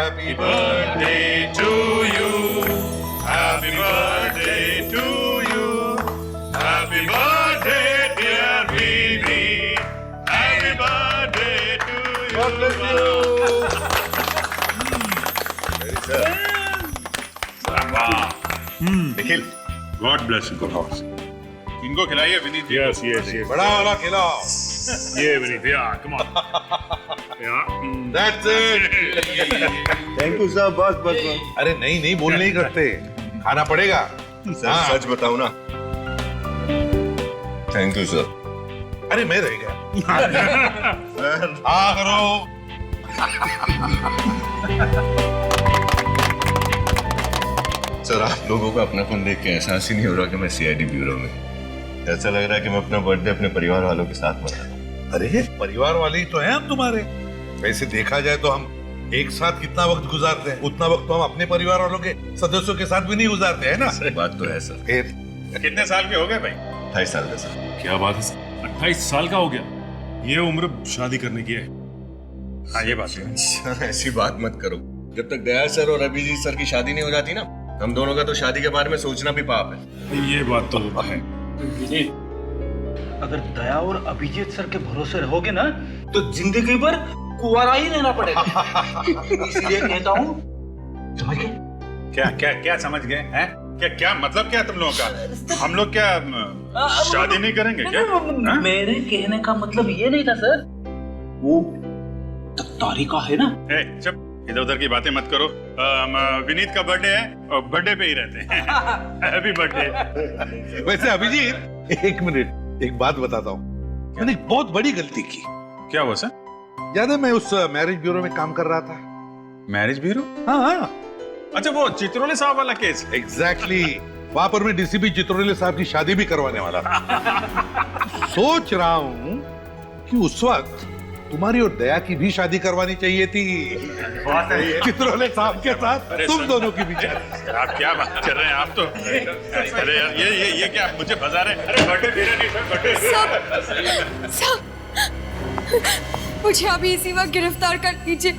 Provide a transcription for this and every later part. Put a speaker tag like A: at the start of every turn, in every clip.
A: Happy birthday to you. Happy birthday to you. Happy birthday, dear Vinny. Happy birthday to you. God bless you. Very good.
B: Nikhil,
C: God bless you.
A: इनको खिलाइए विनीत जी।
C: Yes, yes, yes.
A: बड़ा वाला खिलाओ।
C: Yeah, Vinith. Yeah, come on. Yeah.
A: That's it.
B: Thank you sir, बस बस बस।
A: अरे नहीं नहीं बोल नहीं करते, खाना पड़ेगा।
B: सर सच बताऊं ना, थैंक यू सर।
A: अरे मैं रह गया। हाँ करो।
B: सर आप लोगों का अपनापन देख के एहसास ही नहीं हो रहा कि मैं सीआईडी ब्यूरो में। ऐसा लग रहा है कि मैं अपना बर्थडे अपने परिवार वालों के साथ मना रहा हूं।
A: अरे परिवार वाले ही तो हैं हम तुम्हारे। वैसे देखा जाए तो हम एक साथ कितना वक्त गुजारते हैं, उतना वक्त तो हम अपने परिवार वालों के सदस्यों के साथ भी नहीं गुजारते हैं ना।
B: सही बात तो है सर।
A: फिर
C: कितने साल के हो गए भाई?
B: 28 साल का सर।
C: क्या बात है सर, 28 साल का हो गया। ये उम्र शादी करने की है। हाँ ये बात है।
B: सर ऐसी बात मत करो। जब तक दया सर और अभिजीत सर की शादी नहीं हो जाती ना, हम दोनों का तो शादी के बारे में सोचना भी पाप है।
C: ये बात तो है।
D: अगर दया और अभिजीत सर के भरोसे रहोगे ना तो जिंदगी भर कुंवारा ही रहना पड़ेगा। इसलिए कहता हूँ, समझ गए?
C: क्या क्या क्या समझ गए हैं? क्या क्या मतलब क्या तुम लोगों का? हम लोग क्या शादी नहीं करेंगे क्या? हाँ?
D: मेरे कहने का मतलब ये नहीं था सर। वो तख्तारी का है ना।
C: ए, चुप, इधर उधर की बातें मत करो। विनीत का बर्थडे है और बर्थडे पे ही रहते हैं। Happy birthday.
A: वैसे अभिजीत एक मिनट, एक बात बताता हूँ। मैंने एक बहुत बड़ी गलती की।
C: क्या हुआ सर?
A: याद है मैं उस मैरिज ब्यूरो में काम कर रहा था।
C: Marriage bureau?
A: हाँ हाँ
C: अच्छा वो चित्रोले साहब वाला केस।
A: एग्जैक्टली। वहां पर मैं डीसीपी चित्रोले साहब की शादी भी करवाने वाला था। सोच रहा हूँ कि उस वक्त तुम्हारी और दया की भी शादी करवानी चाहिए थी। चित्रोले साहब के साथ तुम दोनों की भी शादी।
C: आप क्या बात कर रहे हैं? आप तो अरे यार ये क्या मुझे फंसा रहे हैं? अरे बर्थडे मेरा नहीं सर, बर्थडे।
E: सब मुझे अभी इसी वक्त गिरफ्तार कर दीजिए।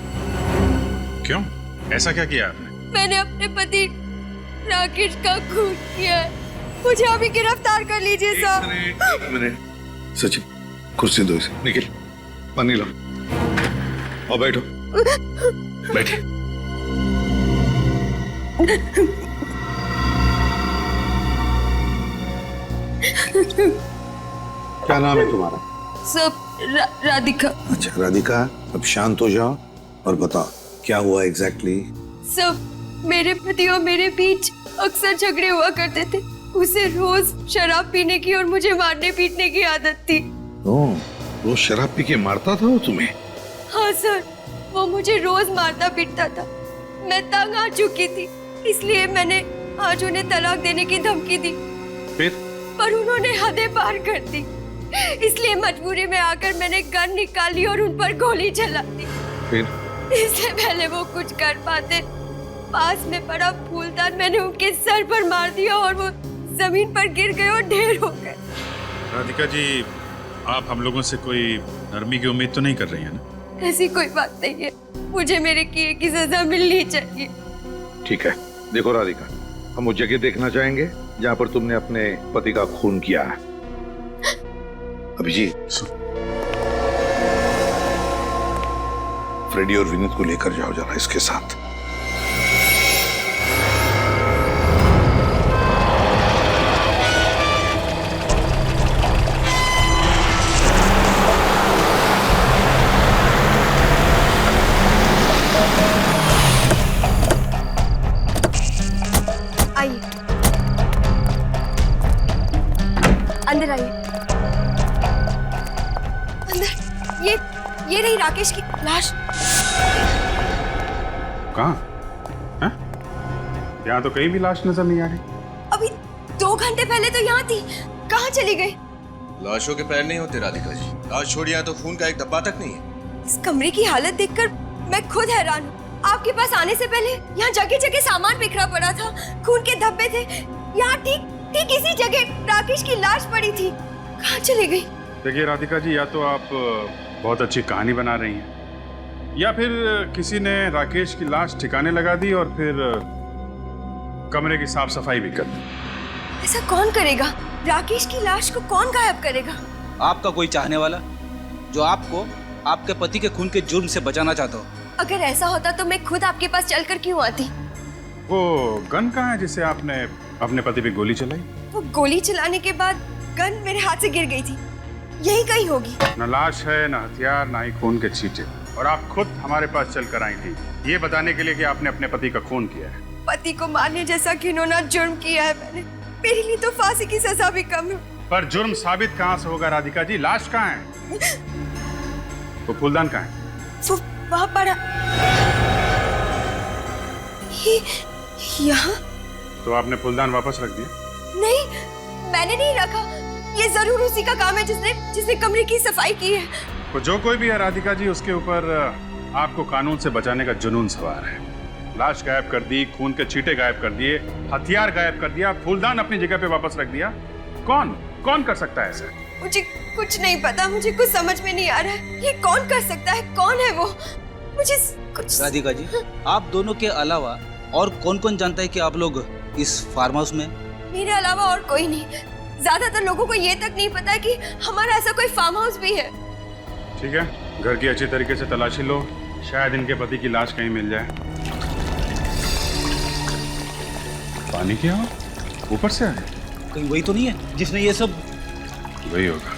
C: क्यों? ऐसा क्या किया आपने?
E: मैंने अपने पति राकेश का खून किया है। मुझे अभी गिरफ्तार कर लीजिए साहब।
A: एक मिनट सचिन, कुर्सी दो इसे। निखिल पानी लो और बैठो। बैठिए। क्या नाम है तुम्हारा?
E: सब राधिका।
A: अच्छा राधिका, अब शांत हो जाओ और बताओ क्या हुआ एग्जैक्टली।
E: सब मेरे पति और मेरे बीच अक्सर झगड़े हुआ करते थे। उसे रोज शराब पीने की और मुझे मारने पीटने की आदत थी।
A: रोज शराब पी के मारता था वो तुम्हें?
E: हाँ सर, वो मुझे रोज मारता पीटता था। मैं तंग आ चुकी थी, इसलिए मैंने आज उन्हें तलाक देने की धमकी दी।
A: फिर?
E: पर उन्होंने हदें पार कर दी। इसलिए मजबूरी में आकर मैंने गन निकाली और उन पर गोली चला दी।
A: फिर?
E: इससे पहले वो कुछ कर पाते, पास में पड़ा फूलदान मैंने उनके सर पर मार दिया और वो जमीन पर गिर गए और ढेर हो गए।
C: राधिका जी, आप हम लोगों से कोई नरमी की उम्मीद तो नहीं कर रही है ना?
E: ऐसी कोई बात नहीं है। मुझे मेरे किए की सजा मिलनी चाहिए।
A: ठीक है, देखो राधिका, हम वो जगह देखना चाहेंगे जहाँ पर तुमने अपने पति का खून किया है। अभिजीत, फ्रेडी और विनीत को लेकर जाओ जरा इसके साथ।
E: आइए, अंदर आइए। अंदर। ये रही राकेश की लाश।
C: कहाँ? हैं? यहाँ तो कहीं भी लाश नजर नहीं आ रही।
E: अभी 2 घंटे पहले तो यहाँ थी, कहाँ चली गई?
B: लाशों के पैर नहीं होते राधिका जी। लाश छोड़िए तो खून का एक धब्बा तक नहीं है।
E: इस कमरे की हालत देखकर मैं खुद हैरान हूँ। आपके पास आने से पहले यहाँ जगह जगह सामान बिखरा पड़ा था, खून के धब्बे थे। यहाँ ठीक इसी जगह राकेश की लाश पड़ी थी। कहाँ चली गई?
C: देखिए राधिका जी, या तो आप बहुत अच्छी कहानी बना रही हैं या फिर किसी ने राकेश की लाश ठिकाने लगा दी और फिर कमरे की साफ सफाई भी कर दी।
E: ऐसा कौन करेगा? राकेश की लाश को कौन गायब करेगा?
D: आपका कोई चाहने वाला जो आपको आपके पति के खून के जुर्म से बचाना चाहता हो।
E: अगर ऐसा होता तो मैं खुद आपके पास चलकर क्यों आती?
C: वो गन कहाँ है जिसे आपने अपने पति पे गोली चलाई?
E: वो गोली चलाने के बाद गन मेरे हाथ से गिर गई थी, यही कहीं होगी।
C: न लाश है, न हथियार, न ही खून के छींटे। और आप खुद हमारे पास चल कर आई थी ये बताने के लिए कि आपने अपने पति का खून किया है।
E: पति को मारने जैसा घिनौना जुर्म किया है मैंने। मेरे लिए तो फांसी की सजा भी कम है।
C: पर जुर्म साबित कहाँ से होगा राधिका जी? लाश कहाँ है? वो फूलदान कहाँ है?
E: वो वहाँ पड़ा। ये यहाँ?
C: तो आपने फूलदान वापस रख दिया?
E: नहीं, मैंने नहीं रखा। ये जरूर उसी का काम है जिसने कमरे की सफाई की है।
C: तो जो कोई भी है राधिका जी, उसके ऊपर आपको कानून से बचाने का जुनून सवार है। लाश गायब कर दी, खून के छींटे गायब कर दिए, हथियार गायब कर दिया, फूलदान अपनी जगह पे वापस रख दिया। कौन कर सकता है ऐसा?
E: मुझे कुछ नहीं पता, मुझे कुछ समझ में नहीं आ रहा है। ये कौन कर सकता है? कौन है वो? मुझे कुछ।
D: राधिका जी, आप दोनों के अलावा और कौन जानता है कि आप लोग इस फार्म हाउस में?
E: मेरे अलावा और कोई नहीं। ज्यादातर लोगों को ये तक नहीं पता है कि हमारा ऐसा कोई फार्म हाउस भी है।
C: ठीक है, घर की अच्छी तरीके से तलाशी लो, शायद इनके पति की लाश कहीं मिल जाए। पानी क्या हो? ऊपर से आए?
D: कहीं वही तो नहीं है जिसने ये सब?
C: वही होगा।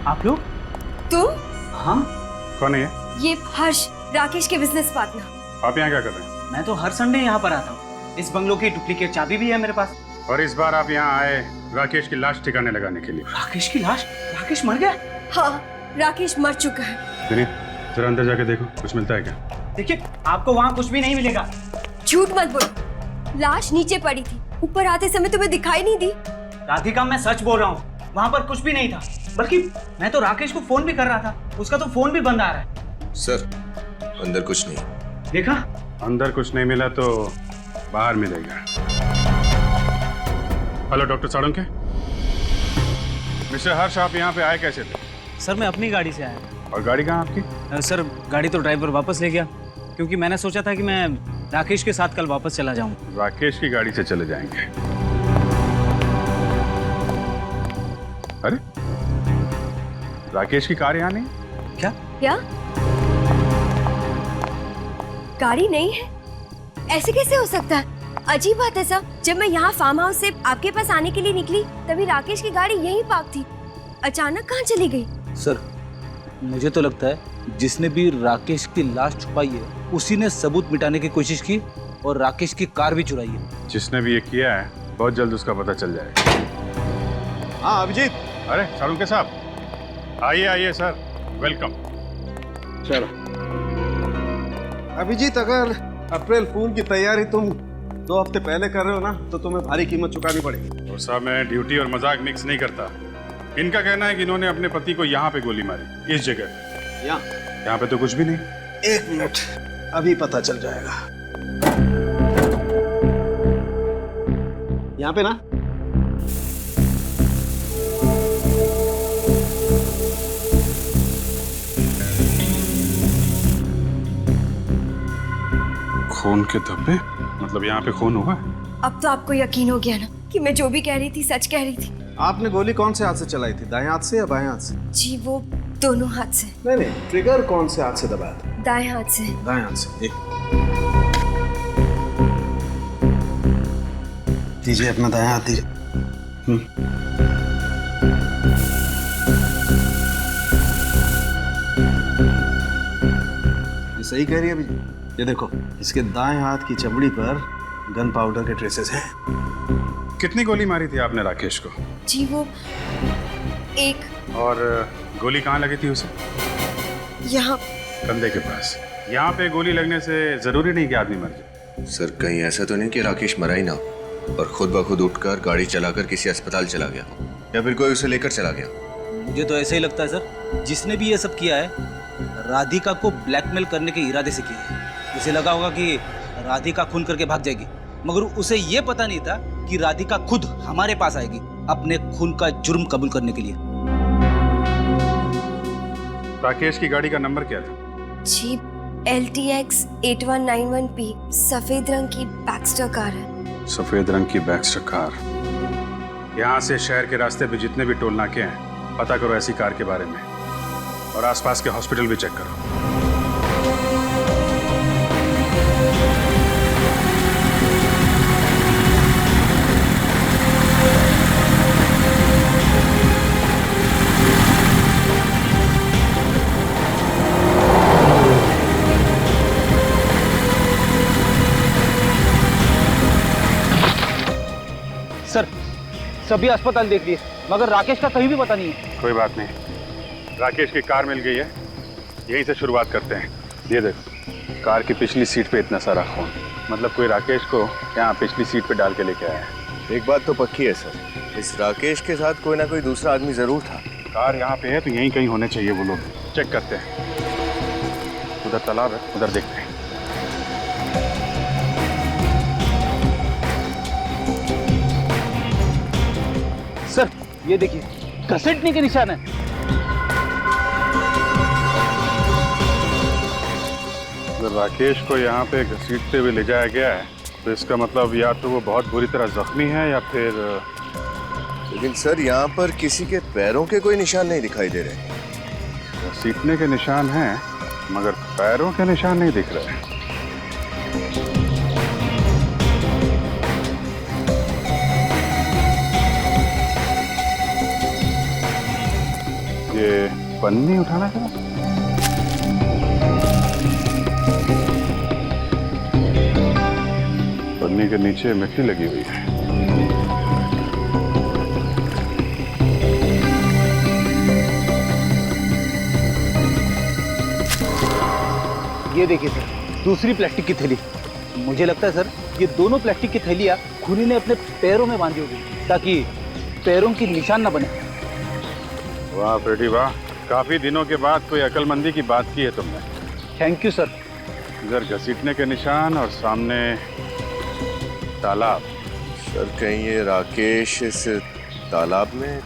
D: आप लोग?
E: तुम?
D: हाँ,
C: कौन है ये?
E: ये हर्ष, राकेश के बिजनेस पार्टनर।
C: आप यहाँ क्या कर रहे हैं?
F: मैं तो हर संडे यहाँ पर आता हूँ। इस बंगलो की डुप्लीकेट चाबी भी है मेरे पास।
C: और इस बार आप यहाँ आए राकेश की लाश ठिकाने लगाने के लिए।
F: राकेश की लाश? राकेश मर गया?
E: हाँ, राकेश मर चुका है।
C: विनीत, जरा अंदर जाके देखो, कुछ मिलता है क्या?
F: देखिए, आपको वहाँ कुछ भी नहीं मिलेगा।
E: झूठ मत बोलो, लाश नीचे पड़ी थी, ऊपर आते समय तुम्हें दिखाई नहीं दी?
F: राधिका, मैं सच बोल रहा हूँ, वहाँ पर कुछ भी नहीं था। बल्कि मैं तो राकेश को फोन भी कर रहा था, उसका तो फोन भी बंद आ रहा है।
B: सर, अंदर कुछ नहीं।
F: देखा?
C: अंदर कुछ नहीं मिला तो बाहर मिलेगा। Hello doctor Salunkhe. मिस्टर हर्ष, आप यहाँ पे आए कैसे थे?
F: सर, मैं अपनी गाड़ी से आया।
C: और गाड़ी कहाँ आपकी?
F: सर, गाड़ी तो ड्राइवर वापस ले गया, क्योंकि मैंने सोचा था कि मैं राकेश के साथ कल वापस चला जाऊँ।
C: राकेश की गाड़ी से चले जाएंगे? अरे, राकेश की कार यहाँ नहीं?
E: क्या? गाड़ी नहीं है? ऐसे कैसे हो सकता है? अजीब बात है सब। जब मैं यहाँ फार्म हाउस से आपके पास आने के लिए निकली, तभी राकेश की गाड़ी यहीं पार्क थी। अचानक कहाँ चली गई?
D: सर, मुझे तो लगता है जिसने भी राकेश की लाश छुपाई है उसी ने सबूत मिटाने की कोशिश की और राकेश की कार भी चुराई है।
C: जिसने भी ये किया है बहुत जल्द उसका पता चल जाएगा।
B: हाँ अभिजीत।
C: अरे साळुंखे साहब, आइए आइए सर, वेलकम।
G: चलो अभिजीत, अगर अप्रैल फूल की तैयारी तुम 2 हफ्ते पहले कर रहे हो ना, तो तुम्हें भारी कीमत चुकानी पड़ेगी।
C: और साहब, मैं ड्यूटी और मजाक मिक्स नहीं करता। इनका कहना है कि इन्होंने अपने पति को यहाँ पे गोली मारी, इस जगह। यहाँ पे तो कुछ भी नहीं।
G: 1 मिनट, अभी पता चल जाएगा। यहाँ पे ना
C: खून के धब्बे? मतलब यहाँ पे खून हुआ?
E: अब तो आपको यकीन हो गया ना कि मैं जो भी कह रही थी सच कह रही थी।
G: आपने गोली कौन से हाथ से चलाई थी, दाएं हाथ से या बाएं हाथ से?
E: जी, वो दोनों हाथ से।
G: नहीं, ट्रिगर कौन से हाथ से दबाया था?
E: दाएं हाथ से।
G: दाएं हाथ से। दीजिए अपना दाएं हाथ दीजिए। ये सही कह रही है अभी। ये देखो, इसके दाएं हाथ की चमड़ी पर गन पाउडर के ट्रेसेस हैं।
C: कितनी गोली मारी थी आपने राकेश को?
E: जी, वो एक।
C: और गोली कहाँ लगी थी उसे?
E: यहाँ।
C: कंधे के पास। यहाँ पे गोली लगने से जरूरी नहीं कि आदमी मर जाए।
B: सर, कहीं ऐसा तो नहीं कि राकेश मरा ही ना और खुद ब खुद उठकर गाड़ी चलाकर किसी अस्पताल चला गया, या फिर कोई उसे लेकर चला गया?
D: मुझे तो ऐसा ही लगता है सर, जिसने भी ये सब किया है राधिका को ब्लैकमेल करने के इरादे से किया है। उसे लगा होगा कि राधिका खून करके भाग जाएगी,
F: मगर उसे ये पता नहीं था कि राधिका खुद हमारे पास आएगी अपने खून का जुर्म कबूल करने के लिए।
C: राकेश की गाड़ी का नंबर क्या था?
E: जी LTX 8191P सफेद रंग की बैक्स्टर कार है।
C: सफेद रंग की बैक्स्टर कार। यहाँ से शहर के रास्ते पे जितने भी टोल नाके हैं पता करो ऐसी कार के बारे में, और आसपास के हॉस्पिटल भी चेक करो।
F: सर सभी अस्पताल देख लिए मगर राकेश का कहीं भी पता नहीं है।
C: कोई बात नहीं, राकेश की कार मिल गई है, यहीं से शुरुआत करते हैं। ये देखो, कार की पिछली सीट पे इतना सारा खून, मतलब कोई राकेश को यहाँ पिछली सीट पे डाल के लेके आया है।
B: एक बात तो पक्की है सर, इस राकेश के साथ कोई ना कोई दूसरा आदमी जरूर था।
C: कार यहाँ पे है तो यहीं कहीं होने चाहिए वो लोग। चेक करते हैं। उधर तालाब है, उधर देखते हैं।
F: सर ये देखिए, घसीटने के निशान है।
C: अगर राकेश को यहाँ पे घसीटते हुए ले जाया गया है तो इसका मतलब या तो वो बहुत बुरी तरह जख्मी है या फिर
B: लेकिन सर यहाँ पर किसी के पैरों के कोई निशान नहीं दिखाई दे रहे।
C: घसीटने के निशान हैं मगर पैरों के निशान नहीं दिख रहे। ये पन्नी उठाना था। पन्नी के नीचे मिट्टी लगी हुई है।
F: ये देखिए सर, दूसरी प्लास्टिक की थैली। मुझे लगता है सर ये दोनों प्लास्टिक की थैलियाँ खूनी ने अपने पैरों में बांधी होगी ताकि पैरों की निशान न बने।
C: वाह बेटी वाह, काफी दिनों के बाद कोई अकलमंदी की बात की है तुमने।
F: Thank you sir.
C: इधर घसीटने के निशान और सामने तालाब।
B: सर कहीं ये राकेश इस तालाब में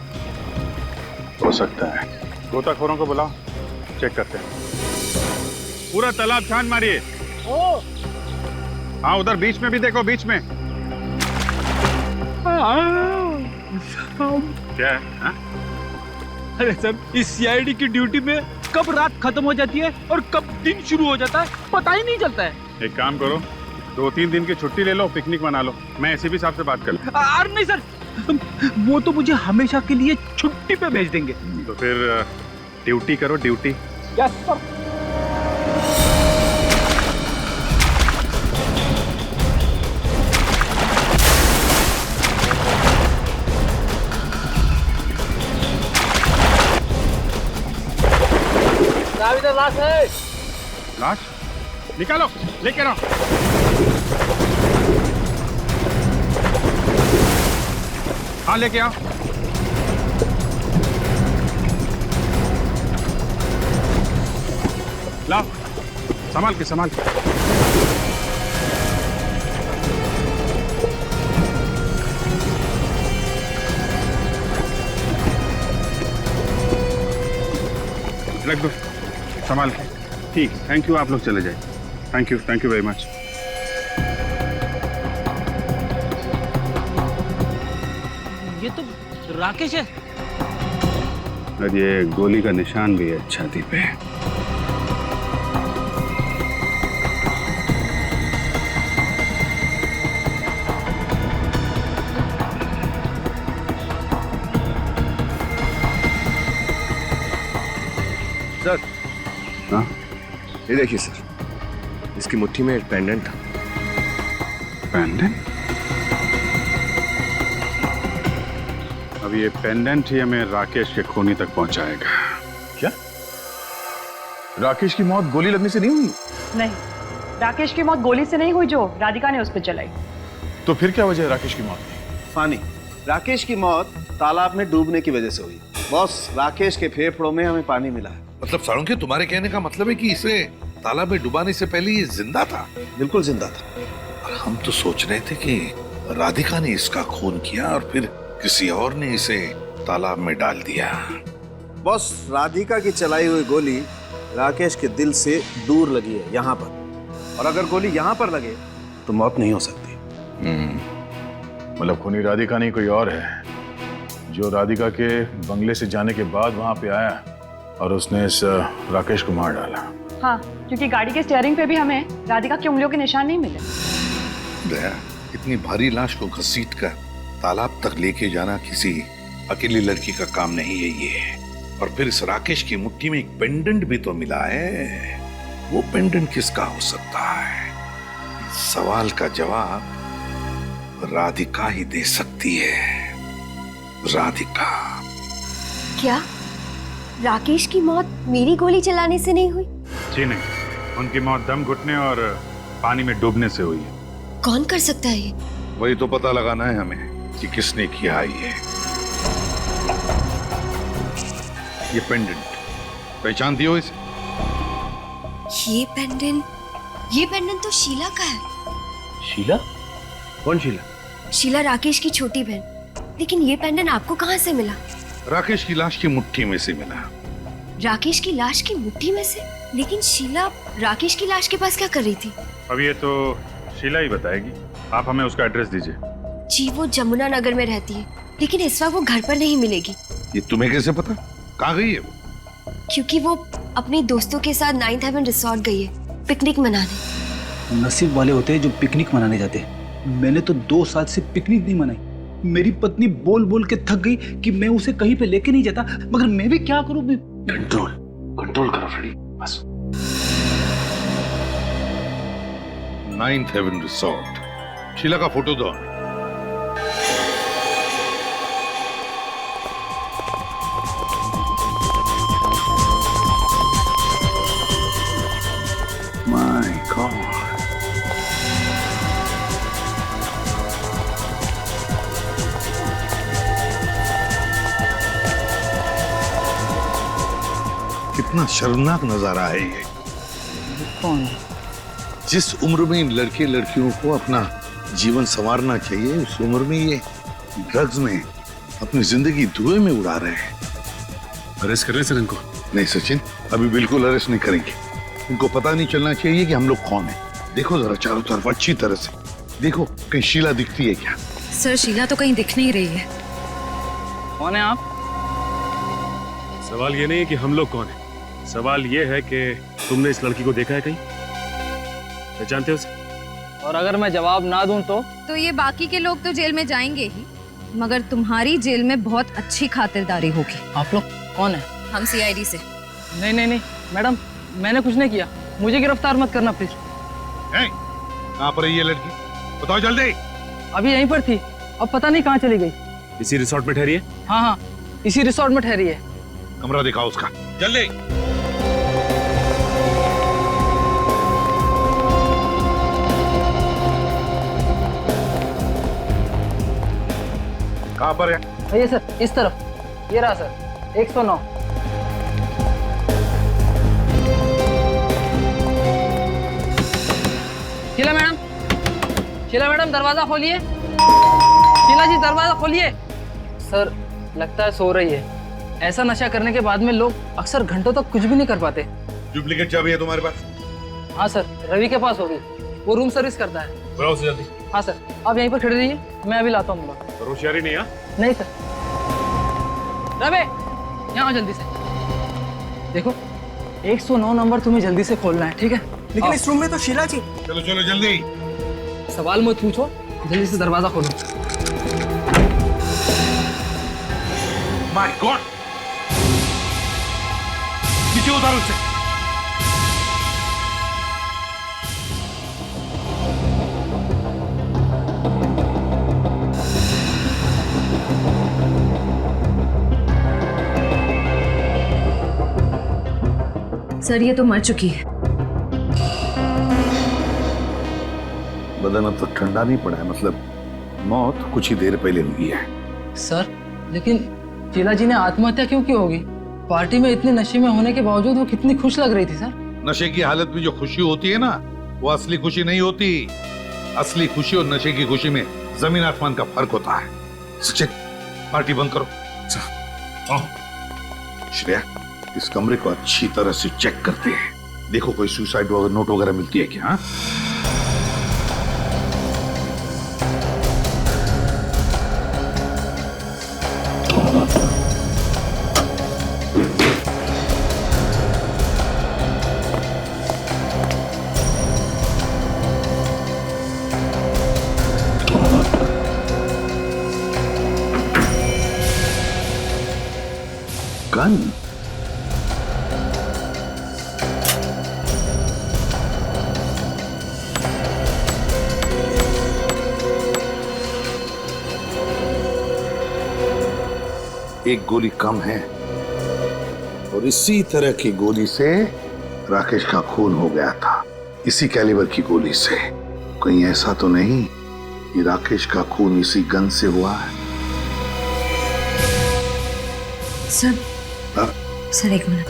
C: हो सकता है। गोताखोरों को बुलाओ, चेक करते हैं। पूरा तालाब छान मारिए। हाँ उधर बीच में भी देखो, बीच में क्या है? हाँ?
F: अरे सर, इस सीआईडी की ड्यूटी में कब रात खत्म हो जाती है और कब दिन शुरू हो जाता है पता ही नहीं चलता है।
C: एक काम करो, 2-3 दिन की छुट्टी ले लो, पिकनिक मना लो। मैं एसीपी साहब से बात कर लूं।
F: अरे नहीं सर, वो तो मुझे हमेशा के लिए छुट्टी पे भेज देंगे।
C: तो फिर ड्यूटी करो, ड्यूटी।
F: Yes sir. लाश है।
C: लाश निकालो, लेके आओ। हाँ लेके आओ। लाओ, संभाल के संभाल के। रख दो, संभाल के। ठीक, थैंक यू। आप लोग चले जाए। Thank you very much.
F: ये तो राकेश है।
C: और ये गोली का निशान भी है छाती पे।
B: सर
C: हाँ
B: ये देखिए सर, इसकी मुट्ठी में एक पेंडेंट था।
C: पेंडेंट? अब ये पेंडेंट ही हमें राकेश के खूनी तक पहुंचाएगा।
H: क्या राकेश की मौत गोली लगने से नहीं हुई?
I: नहीं, राकेश की मौत गोली से नहीं हुई जो राधिका ने उस पर चलाई।
H: तो फिर क्या वजह है राकेश की मौत की?
G: फानी, राकेश की मौत तालाब में डूबने की वजह से हुई। बॉस, राकेश के फेफड़ों में हमें पानी मिला है।
A: मतलब साळुंखे, तुम्हारे कहने का मतलब है कि इसे तालाब में डुबाने से पहले ये जिंदा था?
G: बिल्कुल जिंदा था।
A: हम तो सोच रहे थे कि राधिका ने इसका खून किया और फिर किसी और ने इसे तालाब में डाल दिया।
G: बॉस, राधिका की चलाई हुई गोली राकेश के दिल से दूर लगी है, यहाँ पर। और अगर गोली यहाँ पर लगे तो मौत नहीं हो सकती।
H: मतलब खूनी राधिका नहीं कोई और है, जो राधिका के बंगले से जाने के बाद वहां पे आया और उसने इस राकेश को मार डाला।
I: हाँ, क्योंकि गाड़ी के स्टीयरिंग पे भी हमें राधिका की उंगलियों के निशान नहीं मिले।
A: दया, इतनी भारी लाश को घसीट कर तालाब तक लेके जाना किसी अकेली लड़की का काम नहीं है ये। और फिर इस राकेश की मुट्ठी में एक पेंडेंट भी तो मिला है। वो पेंडेंट किसका हो सकता है? इस सवाल का जवाब राधिका ही दे सकती है। राधिका।
E: क्या राकेश की मौत मेरी गोली चलाने से नहीं हुई?
C: जी नहीं, उनकी मौत दम घुटने और पानी में डूबने से हुई है।
E: कौन कर सकता है ये?
A: वही तो पता लगाना है हमें कि किसने किया ये। ये पेंडेंट पहचानती हो इसे?
E: ये पेंडेंट तो शीला का है।
G: शीला? कौन शीला?
E: शीला राकेश की छोटी बहन। लेकिन ये पेंडेंट आपको कहाँ से मिला?
A: राकेश की लाश की मुट्ठी में से मिला।
E: राकेश की लाश की मुट्ठी में से? लेकिन शीला राकेश की लाश के पास क्या कर रही थी?
C: अब ये तो शीला ही बताएगी। आप हमें उसका एड्रेस दीजिए।
E: जी, वो जमुना नगर में रहती है, लेकिन इस वक्त वो घर पर नहीं मिलेगी।
A: ये तुम्हें कैसे पता? कहाँ गई है वो?
E: क्योंकि वो अपने दोस्तों के साथ 9th हेवन रिसोर्ट गई है पिकनिक मनाने।
F: नसीब वाले होते हैं जो पिकनिक मनाने जाते हैं। मैंने तो 2 साल से पिकनिक नहीं मनाई। मेरी पत्नी बोल बोल के थक गई कि मैं उसे कहीं पे लेके नहीं जाता, मगर मैं भी क्या करूं?
G: कंट्रोल करो फ्रेडी, बस।
A: 9th heaven resort. शीला का फोटो दो। माय गॉड, कितना शर्मनाक नजारा है ये।
F: कौन?
A: जिस उम्र में इन लड़के लड़कियों को अपना जीवन संवारना चाहिए, उस उम्र में ये ड्रग्स में अपनी जिंदगी धुएं में उड़ा रहे हैं।
C: अरेस्ट कर रहे सर इनको?
A: नहीं सचिन, अभी बिल्कुल अरेस्ट नहीं करेंगे। इनको पता नहीं चलना चाहिए कि हम लोग कौन हैं। देखो जरा चारों तरफ अच्छी तरह से देखो, कहीं शीला दिखती है क्या?
J: सर, शीला तो कहीं दिख नहीं रही है।
F: कौन है आप?
C: सवाल ये नहीं है कि हम लोग कौन हैं, सवाल ये है कि तुमने इस लड़की को देखा है कहीं? पहचानते हो उसे?
F: और अगर मैं जवाब ना दूं तो
J: ये बाकी के लोग तो जेल में जाएंगे ही, मगर तुम्हारी जेल में बहुत अच्छी खातिरदारी होगी।
F: आप लोग कौन है?
J: हम CID से।
F: नहीं मैडम, मैंने कुछ नहीं किया। मुझे गिरफ्तार मत करना प्लीज।
A: कहाँ पर है ये लड़की? बताओ जल्दी।
F: अभी यहीं पर थी, अब पता नहीं कहाँ चली गई।
C: इसी रिसोर्ट में ठहरी है?
F: हाँ, इसी रिसोर्ट में ठहरी है।
A: कमरा दिखाओ उसका, जल्दी। कहाँ पर है?
F: ये सर, इस तरफ। ये रहा सर, 109। शीला मैडम दरवाजा खोलिए। शीला जी दरवाजा खोलिए। सर, लगता है सो रही है। ऐसा नशा करने के बाद में लोग अक्सर घंटों तक कुछ भी नहीं कर पाते।
A: डुप्लीकेट चाबी है तुम्हारे पास?
F: हाँ सर, रवि के पास होगी, वो रूम सर्विस करता है।
C: बुलाओ उसे जल्दी।
F: हाँ सर, आप यहीं पर खड़े रहिए, मैं अभी लाता हूँ।
C: होशियारी नहीं है?
F: नहीं सर। रवि, यहाँ जल्दी से देखो, 109 नंबर तुम्हें जल्दी से खोलना है, ठीक है?
G: लेकिन इस रूम में तो शीला जी।
A: चलो चलो जल्दी।
F: सवाल मत पूछो, जल्दी से दरवाजा खोलो।
A: माय गॉड, नीचे उतारो उसे।
J: सर, ये तो मर चुकी है।
A: बदन अब तक ठंडा नहीं पड़ा है, मतलब मौत कुछ ही देर पहले हुई है।
F: सर, लेकिन शीला जी ने आत्महत्या क्यों की होगी? पार्टी में इतने नशे में होने के बावजूद वो कितनी खुश लग रही थी सर।
A: नशे की हालत में जो खुशी होती है ना, वो असली खुशी नहीं होती। असली खुशी और नशे की खुशी में जमीन आसमान का फर्क होता है। सचिन, पार्टी बंद करो। श्रेया, इस कमरे को अच्छी तरह से चेक करते हैं। देखो कोई सुसाइड नोट वगैरह मिलती है क्या? हाँ? गन? एक गोली कम है और इसी तरह की गोली से राकेश का खून हो गया था। इसी कैलिबर की गोली से। कहीं ऐसा तो नहीं कि राकेश का खून इसी गन से हुआ है?
J: सर,
A: हाँ?
J: सर एक मिनट।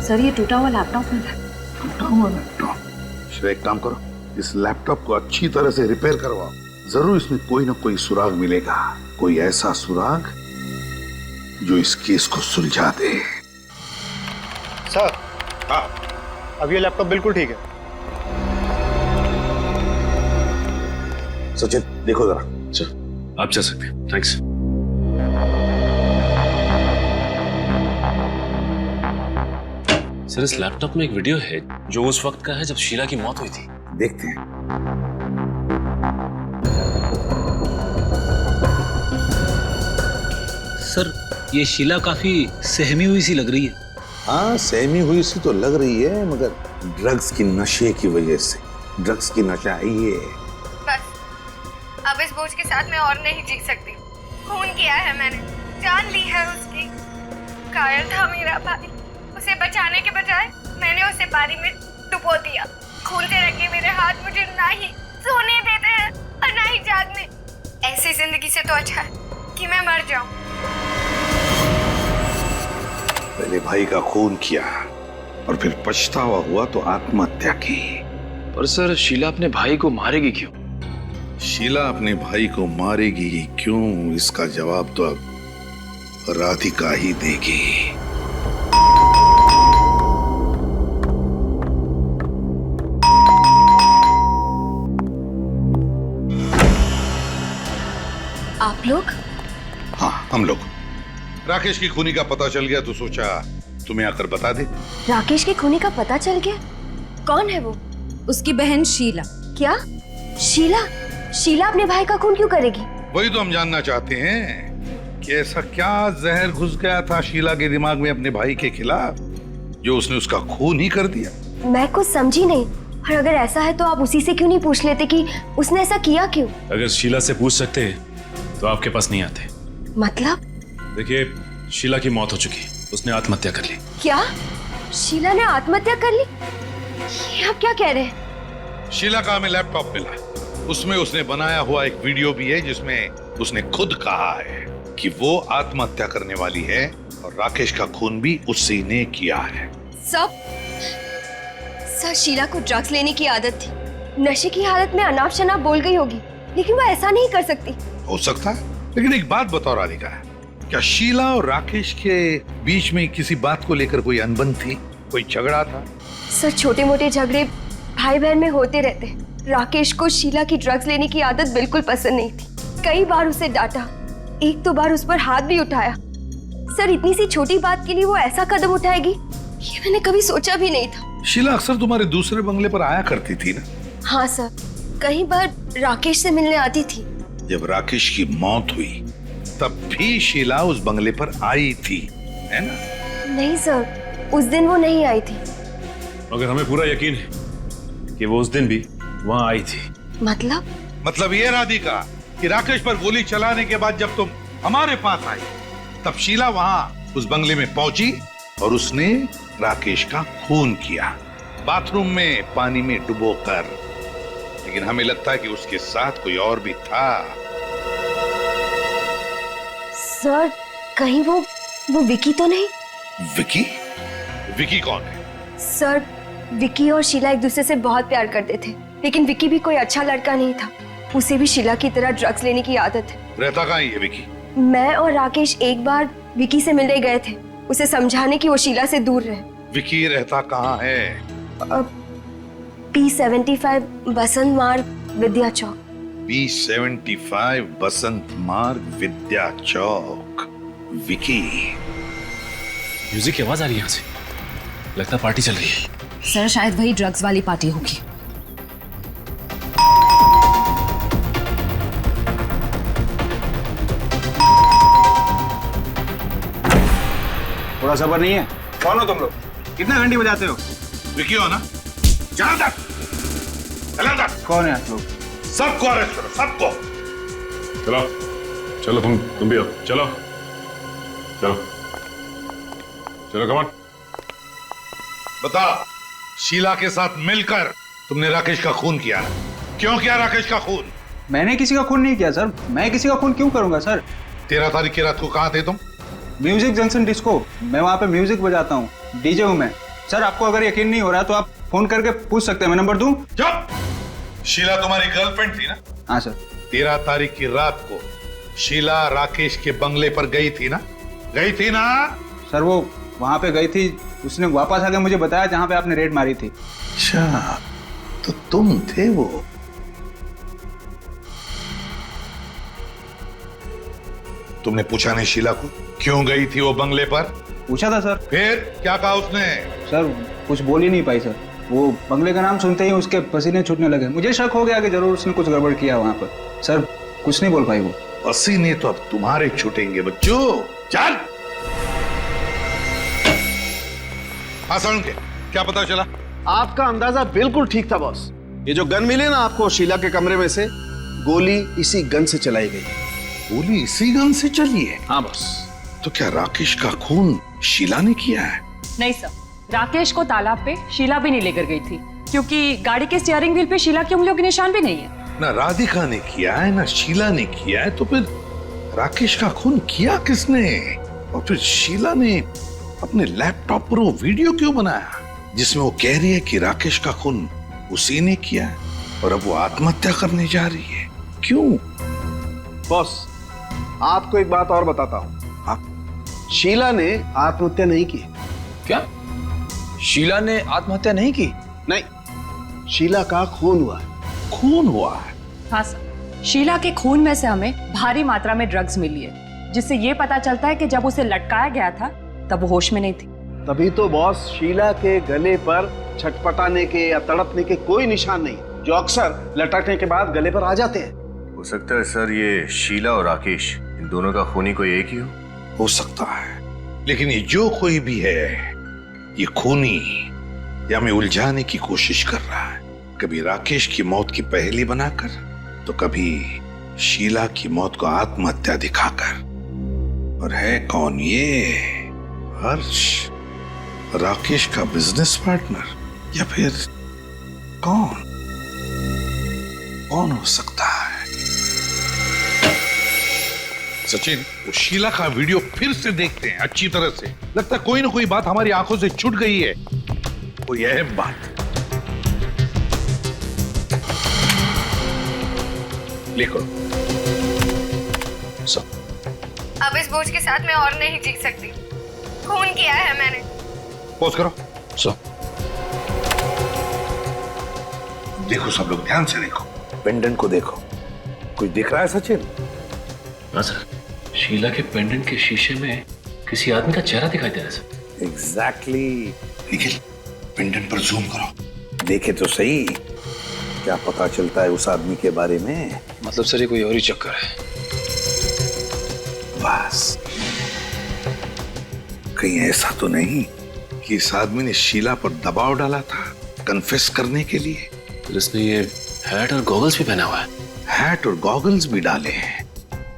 J: सर ये टूटा हुआ लैपटॉप है।
A: टूटा हुआ लैपटॉप? श्रेया, एक काम करो, इस लैपटॉप को अच्छी तरह से रिपेयर करवाओ। जरूर इसमें कोई ना कोई सुराग मिलेगा, कोई ऐसा सुराग जो इस केस को सुलझा दे।
F: सर,
A: हाँ,
F: अब ये लैपटॉप बिल्कुल ठीक है।
A: सचिन देखो जरा।
H: सर आप जा सकते हैं, थैंक्स।
K: सर इस लैपटॉप में एक वीडियो है जो उस वक्त का है जब शीला की मौत हुई थी।
A: देखते हैं।
D: सर ये शीला काफी सहमी हुई सी लग रही है।
A: हाँ, सहमी हुई सी तो लग रही है, मगर ड्रग्स की नशे की वजह से। ड्रग्स की नशा है ये।
E: बस अब इस बोझ के साथ मैं और नहीं जी सकती। खून किया है मैंने, जान ली है उसकी। घायल था मेरा भाई, उसे बचाने के बजाय मैंने उसे पानी में डुबो दिया। खून से रंगे मेरे हाथ मुझे ना ही सोने देते हैं और ना ही जागने। ऐसी जिंदगी से तो अच्छा है कि मैं मर जाऊं।
A: पहले भाई का खून किया और फिर पछतावा हुआ तो आत्महत्या की।
K: पर सर शीला अपने भाई को मारेगी क्यों?
A: शीला अपने भाई को मारेगी क्यों, इसका जवाब तो अब राधिका ही देगी।
E: आप लोग?
A: हाँ, हम लोग। राकेश की खूनी का पता चल गया तो सोचा तुम्हें आकर बता दे।
E: राकेश के खूनी का पता चल गया? कौन है वो?
J: उसकी बहन शीला।
E: क्या? शीला? शीला अपने भाई का खून क्यों करेगी?
A: वही तो हम जानना चाहते हैं कि ऐसा क्या जहर घुस गया था शीला के दिमाग में अपने भाई के खिलाफ जो उसने उसका खून ही कर दिया।
E: मैं कुछ समझी नहीं, और अगर ऐसा है तो आप उसी से क्यों नहीं पूछ लेते कि उसने ऐसा किया क्यों?
K: अगर शीला से पूछ सकते हैं तो आपके पास नहीं आते।
E: मतलब?
K: देखिए शीला की मौत हो चुकी, उसने आत्महत्या कर ली।
E: क्या? शीला ने आत्महत्या कर ली? ये आप क्या कह रहे हैं?
A: शीला का हमें लैपटॉप मिला, उसमें उसने बनाया हुआ एक वीडियो भी है जिसमें उसने खुद कहा है कि वो आत्महत्या करने वाली है और राकेश का खून भी उसी ने किया है।
E: सर शीला को ड्रग्स लेने की आदत थी। नशे की हालत में अनाप शनाप बोल गई होगी, लेकिन वो ऐसा नहीं कर सकती।
A: हो सकता है, लेकिन एक बात बताओ राधिका, क्या शीला और राकेश के बीच में किसी बात को लेकर कोई अनबन थी, कोई झगड़ा था?
E: सर छोटे मोटे झगड़े भाई बहन में होते रहते। राकेश को शीला की ड्रग्स लेने की आदत बिल्कुल पसंद नहीं थी। कई बार उसे डांटा, एक दो बार उस पर हाथ भी उठाया। सर इतनी सी छोटी बात के लिए वो ऐसा कदम उठाएगी, ये मैंने कभी सोचा भी नहीं था।
A: शीला अक्सर तुम्हारे दूसरे बंगले पर आया करती थी ना?
E: हाँ सर, कई बार राकेश से मिलने आती थी।
A: जब राकेश की मौत हुई तब भी शीला उस बंगले पर आई थी, है ना?
E: नहीं सर, उस दिन वो नहीं आई थी।
K: मगर हमें पूरा यकीन है कि वो उस दिन भी वहां आई थी।
E: मतलब
A: ये राधिका कि राकेश पर गोली चलाने के बाद जब तुम हमारे पास आई तब शीला वहां उस बंगले में पहुंची और उसने राकेश का खून किया, बाथरूम में पानी में डुबोकर। लेकिन हमें लगता है कि उसके साथ कोई और भी था।
E: सर कहीं वो विकी तो नहीं?
A: विकी? विकी कौन है?
E: सर, विकी और शीला एक दूसरे से बहुत प्यार करते थे, लेकिन विकी भी कोई अच्छा लड़का नहीं था। उसे भी शीला की तरह ड्रग्स लेने की आदत है।
A: रहता कहाँ है ये विकी?
E: मैं और राकेश एक बार विकी से मिलने गए थे, उसे समझाने की वो शीला से दूर रहे।
A: विकी रहता कहाँ है?
E: P75 बसंत मार्ग, विद्या चौक।
A: P75 बसंत मार्ग, विद्या चौक। विकी।
K: म्यूजिक की आवाज आ रही है यहाँ से, लगता पार्टी चल रही है।
J: सर शायद वही ड्रग्स वाली पार्टी होगी।
F: थोड़ा सब्र नहीं है? कौन हो तुम लोग? कितना घंटी बजाते हो?
A: विकी हो ना? जनार्दन! जनार्दन!
F: कौन है आप लोग?
A: सबको अरेस्ट करो, सबको।
K: चलो चलो, तुम भी आओ, चलो चलो चलो, कमान।
A: बता, शीला के साथ मिलकर तुमने राकेश का खून किया ना? क्यों किया राकेश का खून?
F: मैंने किसी का खून नहीं किया सर। मैं किसी का खून क्यों करूंगा सर?
A: 13 तारीख की रात को कहाँ थे तुम?
F: Music junction disco. मैं वहाँ पे म्यूजिक बजाता हूँ, डीजे हूँ मैं। सर आपको अगर यकीन नहीं हो रहा तो आप फोन करके पूछ सकते हैं, मैं नंबर दूं?
A: चुप! शीला तुम्हारी गर्लफ्रेंड थी ना?
F: हाँ सर।
A: 13 तारीख की रात को शीला राकेश के बंगले पर गई थी ना? गई थी ना?
F: सर वो वहाँ पे गई थी, उसने वापस आके मुझे बताया जहाँ पे आपने रेड मारी थी।
A: अच्छा, तो तुम थे वो? तुमने पूछा नहीं शीला को क्यों गई थी वो बंगले पर?
F: पूछा था सर।
A: फिर क्या कहा उसने?
F: सर कुछ बोल ही नहीं पाई सर। वो बंगले का नाम सुनते ही उसके पसीने छूटने लगे। मुझे शक हो गया कि जरूर उसने कुछ गड़बड़ किया वहाँ पर। सर कुछ नहीं बोल पाई वो।
A: पसीने तो अब तुम्हारे छूटेंगे बच्चों। चल। हाँ साउंड के क्या पता चला?
G: आपका अंदाजा बिल्कुल ठीक था बॉस। ये जो गन मिले ना आपको शीला के कमरे में से, गोली इसी गन से चलाई गई।
A: गोली इसी गन से चली है?
G: हाँ बॉस।
A: तो क्या राकेश का खून शीला ने किया है?
I: नहीं सर, राकेश को तालाब पे शीला भी नहीं लेकर गई थी, क्योंकि गाड़ी के स्टीयरिंग व्हील पे शीला की उंगलियों के निशान भी नहीं है।
A: ना राधिका ने किया है ना शीला ने किया है, तो फिर राकेश का खून किया किसने? और फिर शीला ने अपने लैपटॉप पर वो वीडियो क्यों बनाया जिसमें वो कह रही है कि राकेश का खून उसी ने किया है और अब वो आत्महत्या करने जा रही है? क्यों?
G: बॉस आपको एक बात और बताता हूँ। शीला ने आत्महत्या नहीं की।
F: क्या? शीला ने आत्महत्या नहीं की?
G: नहीं, शीला का खून हुआ है।
A: खून हुआ है?
I: हाँ सर, शीला के खून में से हमें भारी मात्रा में ड्रग्स मिली है, जिससे ये पता चलता है कि जब उसे लटकाया गया था तब वो होश में नहीं थी।
G: तभी तो बॉस शीला के गले पर छटपटाने के या तड़पने के कोई निशान नहीं, जो अक्सर लटकने के बाद गले पर आ जाते हैं।
B: हो सकता है सर ये शीला और राकेश, इन दोनों का खूनी कोई एक ही हो
A: सकता है, लेकिन ये जो कोई भी है ये खूनी या हमें उलझाने की कोशिश कर रहा है, कभी राकेश की मौत की पहेली बनाकर तो कभी शीला की मौत को आत्महत्या दिखाकर। और है कौन ये? हर्ष, राकेश का बिजनेस पार्टनर, या फिर कौन हो सकता है? सचिन, वो शीला का वीडियो फिर से देखते हैं अच्छी तरह से। लगता है कोई ना कोई बात हमारी आंखों से छूट गई है, कोई अहम बात। लिखो सब।
E: अब इस बोझ के साथ मैं और नहीं जी सकती। खून किया है मैंने।
A: पोज करो सब। देखो सब लोग ध्यान से देखो, पेंडेंट को देखो। कुछ दिख रहा है सचिन?
K: हाँ सर, शीला के पेंडेंट के शीशे में किसी आदमी का चेहरा दिखाई दे रहा है सर।
A: एग्जैक्टली। निखिल, पेंडेंट पर जूम करो, देखे तो सही क्या पता चलता है उस आदमी के बारे में।
F: मतलब सर ये कोई और ही चक्कर है?
A: बस कहीं ऐसा तो नहीं कि इस आदमी ने शीला पर दबाव डाला था कन्फेस करने के लिए?
K: फिर इसने ये हैट और गॉगल्स भी पहना हुआ है।
A: हैट और गॉगल्स भी डाले हैं।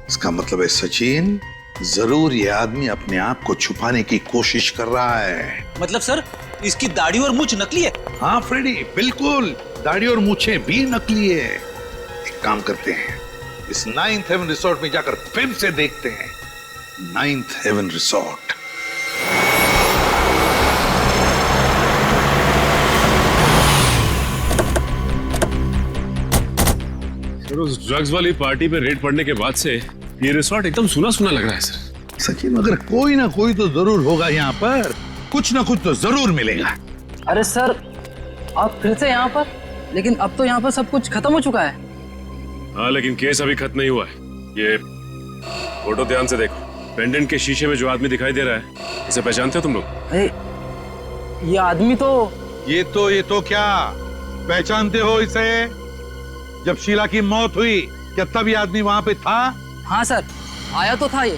A: इसका मतलब है सचिन, जरूर ये आदमी अपने आप को छुपाने की कोशिश कर रहा है।
F: मतलब सर इसकी दाढ़ी और मूंछ नकली है?
A: हाँ फ्रेडी, बिल्कुल, दाढ़ी और मूछें भी नकली है। एक काम करते हैं, इस 9th हेवन रिसोर्ट में जाकर फिर से देखते हैं। 9th heaven resort.
K: उस ड्रग्स वाली पार्टी पे रेड पड़ने के बाद से ये रिसोर्ट एकदम सुना सुना लग रहा है सर।
A: सचिन, मगर कोई ना कोई तो जरूर होगा यहाँ पर, कुछ ना कुछ तो जरूर मिलेगा।
F: अरे सर, आप फिर से यहाँ पर? लेकिन अब तो यहाँ पर सब कुछ खत्म हो चुका है।
K: हाँ, लेकिन केस अभी खत्म नहीं हुआ है। ये फोटो ध्यान से देखो, पेंडेंट के शीशे में जो आदमी दिखाई दे रहा है, इसे पहचानते हो तुम लोग?
F: अरे ये आदमी तो
A: ये तो क्या पहचानते हो इसे? जब शीला की मौत हुई क्या तब ये आदमी वहां पे था?
F: हाँ सर, आया तो था ये,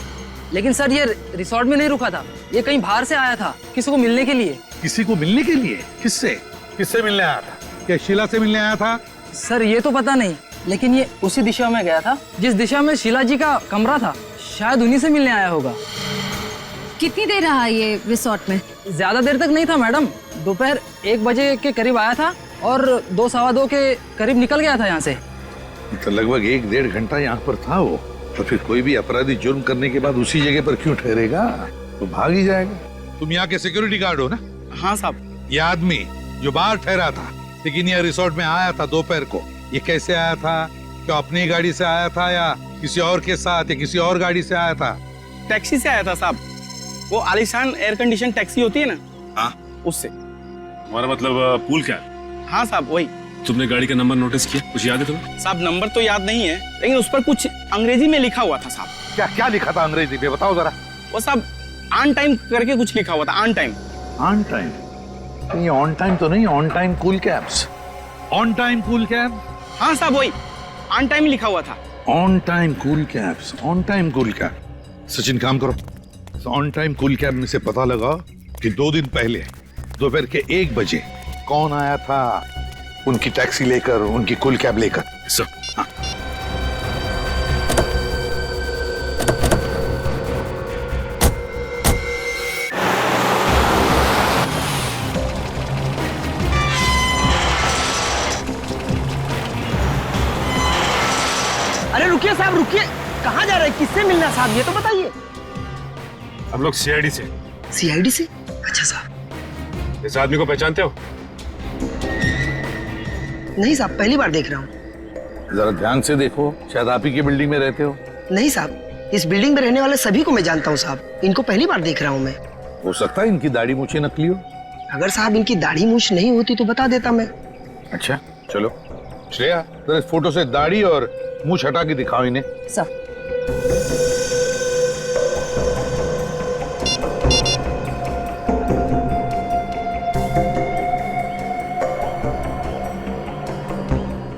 F: लेकिन सर ये रिसोर्ट में नहीं रुका था, ये कहीं बाहर से आया था किसी को मिलने के लिए।
A: किसी को मिलने के लिए? किससे मिलने आया था? क्या शीला से मिलने आया था?
F: सर ये तो पता नहीं, लेकिन ये उसी दिशा में गया था जिस दिशा में शीला जी का कमरा था, शायद उन्हीं से मिलने आया होगा।
J: कितनी देर रहा ये रिसोर्ट में?
F: ज्यादा देर तक नहीं था मैडम, दोपहर 1 बजे के करीब आया था और 2 सवा 2 के करीब निकल गया था यहाँ से।
A: तो लगभग 1-1.5 घंटा यहाँ पर था वो। तो फिर कोई भी अपराधी जुर्म करने के बाद उसी जगह पर क्यों ठहरेगा? तो भाग ही जाएगा। तुम यहाँ के सिक्योरिटी गार्ड हो ना?
F: हाँ साहब।
A: ये आदमी जो बाहर ठहरा था लेकिन यह रिसोर्ट में आया था दोपहर को, ये कैसे आया था? क्या अपनी गाड़ी से आया था या किसी और के साथ या किसी और गाड़ी से आया था?
L: टैक्सी से आया था साहब, वो आलीशान एयर कंडीशन टैक्सी होती है ना,
A: हाँ
L: उससे।
K: हमारा मतलब पूल क्या है?
L: हाँ साहब वही।
K: तुमने गाड़ी का नंबर नोटिस किया? कुछ याद है तुम्हें?
L: साहब नंबर तो याद नहीं है, लेकिन उस पर कुछ अंग्रेजी में लिखा हुआ था साहब।
A: क्या क्या लिखा था अंग्रेजी में? बताओ जरा।
L: वो साहब ऑन टाइम करके कुछ लिखा हुआ था, ऑन टाइम।
A: On time? ये ऑन टाइम तो नहीं, on time cool cabs. On time cool cab?
L: हाँ साहब वही, ऑन टाइम लिखा हुआ था।
A: On time cool cabs, on time cool cab. Sachin काम करो, ऑन टाइम कूल कैब में से पता लगा कि 2 दिन पहले दोपहर के 1 बजे कौन आया था उनकी टैक्सी लेकर, उनकी कूल कैब लेकर।
K: सर,
A: हाँ।
L: अरे रुकिए साहब रुकिए, कहाँ जा रहे हैं? किससे मिलना साहब ये तो बताइए।
K: हम लोग सीआईडी से।
L: सीआईडी से? अच्छा साहब।
K: इस आदमी को पहचानते हो?
L: नहीं साहब, पहली बार देख रहा हूँ।
A: जरा ध्यान से देखो, शायद आप ही की बिल्डिंग में रहते हो।
L: नहीं साहब, इस बिल्डिंग में रहने वाले सभी को मैं जानता हूँ साहब, इनको पहली बार देख रहा हूँ मैं।
A: हो सकता है इनकी दाढ़ी मूछें नकली हो।
L: अगर साहब इनकी दाढ़ी मूछ नहीं होती तो बता देता मैं।
A: अच्छा चलो श्रेया, जरा इस फोटो से दाढ़ी और मूछ हटा के दिखाओ इन्हें।
I: सर,